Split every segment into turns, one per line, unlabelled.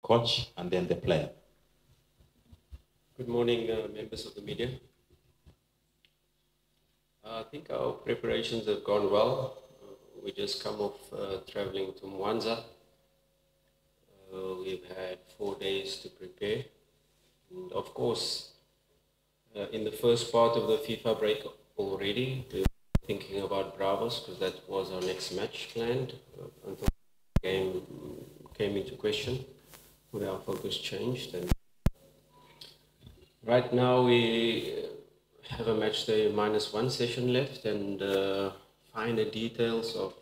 coach and then the player.
Good morning, members of the media. I think our preparations have gone well. We just come off traveling to Mwanza. We've had 4 days to prepare. And of course, in the first part of the FIFA break already, we were thinking about Bravos because that was our next match planned until the game came into question, where our focus changed. And right now we have a match day -1 session left, and finer details of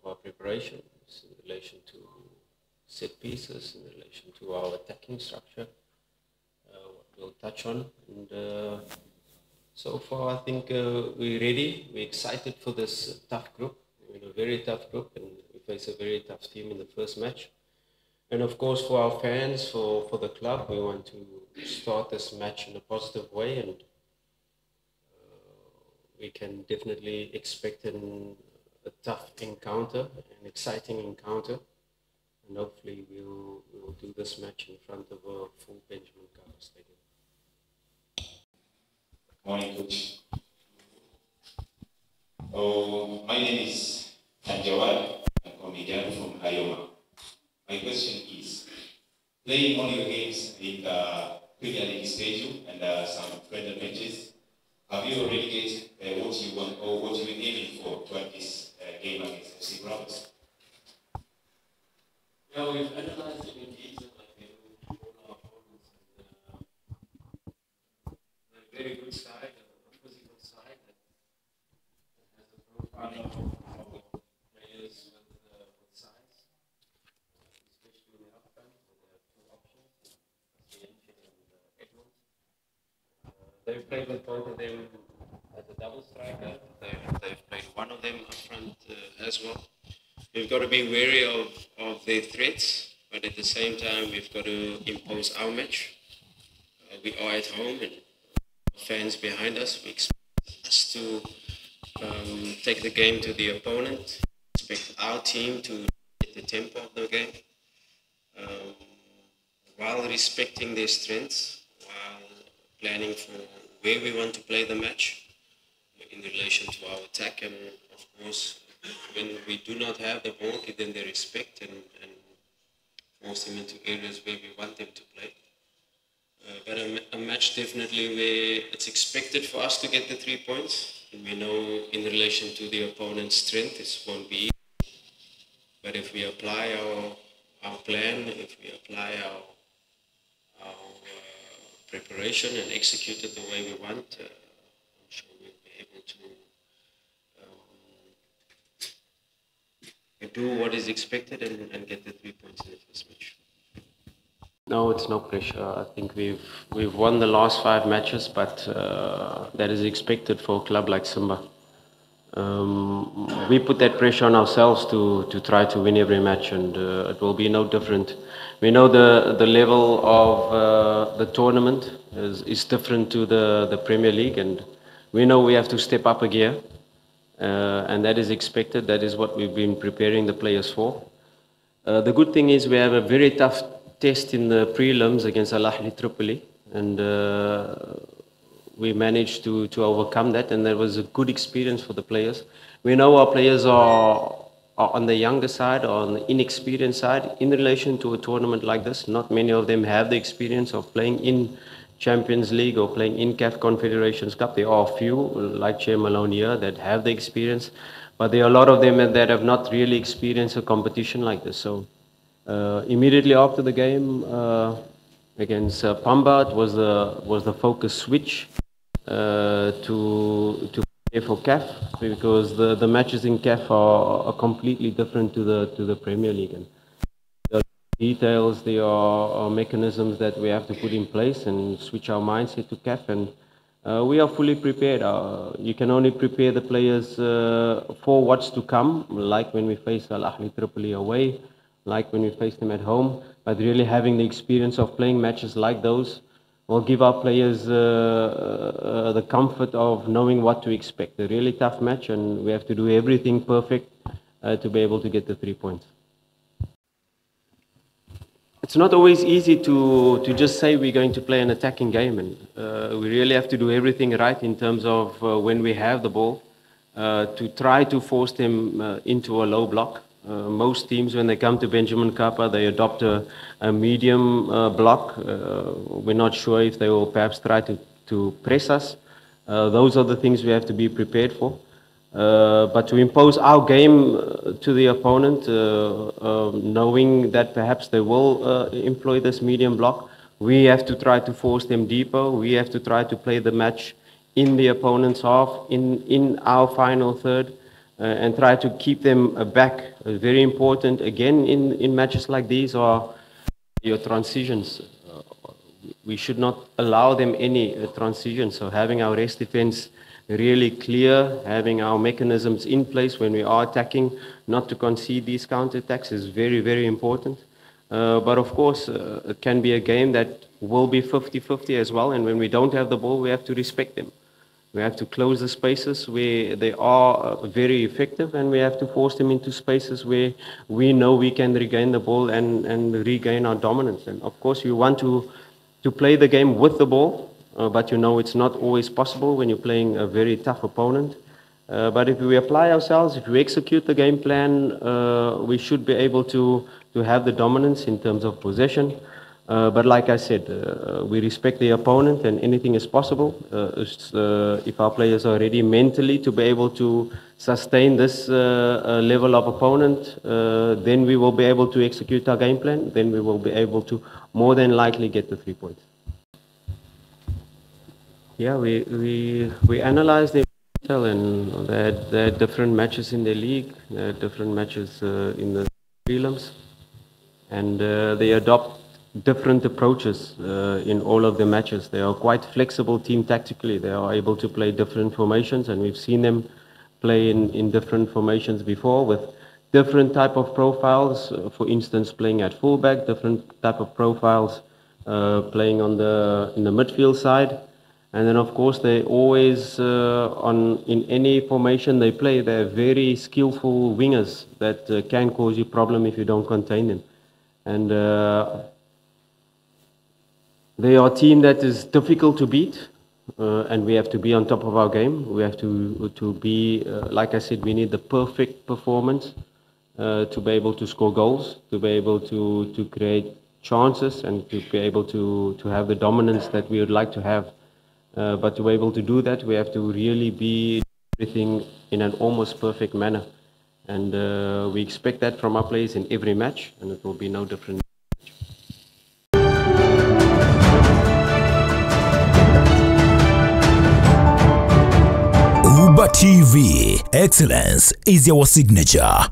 our preparations in relation to set pieces, in relation to our attacking structure, what we'll touch on. And so far, I think we're ready. We're excited for this tough group. We're in a very tough group, and we face a very tough team in the first match. And of course, for our fans, for the club, we want to start this match in a positive way, and we can definitely expect a tough encounter, an exciting encounter. And hopefully we'll do this match in front of a full Benjamin Mkapa Stadium.
Morning, Coach. My name is Tanjawad. I'm a comedian from Ayoma. My question is, playing all your games in the Premier League stage and some friendly matches, have you already get what you want or what you're aiming for toward this game against FC Bravos?
Yeah, we've analyzed it in detail, like all our opponents, and a very good side, a physical side that has a profile of players with size, especially in the up front, where they have two options, Asienchen and Edmonds. They've played with both of them as a double striker. They've played one of them up front as well. We've got to be wary of their threats, but at the same time, we've got to impose our match. We are at home and fans behind us. We expect us to take the game to the opponent, expect our team to get the tempo of the game, while respecting their strengths, while planning for where we want to play the match in relation to our attack, and of course, when we do not have the ball, give them their respect and force them into areas where we want them to play. But a match definitely where it's expected for us to get the 3 points. And we know in relation to the opponent's strength, this won't be easy. But if we apply our plan, if we apply our preparation and execute it the way we want, I'm sure we'll be able to do what is expected and get the 3 points in the first match. No, it's no pressure. I think we've won the last 5 matches, but that is expected for a club like Simba. We put that pressure on ourselves to try to win every match, and it will be no different. We know the level of the tournament is different to the Premier League, and we know we have to step up a gear. And that is expected. That is what we've been preparing the players for. The good thing is we have a very tough test in the prelims against Al Ahly Tripoli, and we managed to overcome that, and that was a good experience for the players. We know our players are on the younger side, or on the inexperienced side in relation to a tournament like this. Not many of them have the experience of playing in Champions League or playing in CAF Confederations Cup. There are a few, like Chair Malone here, that have the experience, but there are a lot of them that have not really experienced a competition like this. So immediately after the game against Pamba, it was the focus switch to play for CAF, because the matches in CAF are completely different to the Premier League. And details, there are mechanisms that we have to put in place and switch our mindset to CAF, and we are fully prepared. You can only prepare the players for what's to come, like when we face Al Ahly Tripoli away, like when we face them at home. But really having the experience of playing matches like those will give our players the comfort of knowing what to expect. A really tough match, and we have to do everything perfect to be able to get the 3 points. it's not always easy to just say we're going to play an attacking game, and we really have to do everything right in terms of when we have the ball to try to force them into a low block. Most teams, when they come to Benjamin Kappa, they adopt a medium block. We're not sure if they will perhaps try to press us. Those are the things we have to be prepared for. But to impose our game to the opponent, knowing that perhaps they will employ this medium block, we have to try to force them deeper. We have to try to play the match in the opponent's half, in our final third, and try to keep them back. Very important, again, in matches like these are your transitions. We should not allow them any transition. So having our rest defense really clear, having our mechanisms in place when we are attacking, not to concede these counterattacks is very, very important. But of course, it can be a game that will be 50-50 as well. And when we don't have the ball, we have to respect them. We have to close the spaces where they are very effective, and we have to force them into spaces where we know we can regain the ball and regain our dominance. And of course, you want to play the game with the ball, but you know it's not always possible when you're playing a very tough opponent. But if we apply ourselves, if we execute the game plan, we should be able to have the dominance in terms of possession. But like I said, we respect the opponent and anything is possible. If our players are ready mentally to be able to sustain this level of opponent, then we will be able to execute our game plan. Then we will be able to more than likely get the 3 points. Yeah, we analyzed them and they had different matches in the league, they had different matches in the prelims, and they adopt different approaches in all of the matches. They are quite flexible team tactically. They are able to play different formations, and we've seen them play in different formations before with different type of profiles. For instance, playing at fullback, different type of profiles playing in the midfield side. And then, of course, they always, in any formation they play, they're very skillful wingers that can cause you problem if you don't contain them. And they are a team that is difficult to beat, and we have to be on top of our game. We have to be, like I said, we need the perfect performance to be able to score goals, to be able to create chances, and to be able to have the dominance that we would like to have. But to be able to do that, we have to really be everything in an almost perfect manner. And we expect that from our players in every match, and it will be no different.
ubatvtz, excellence is our signature.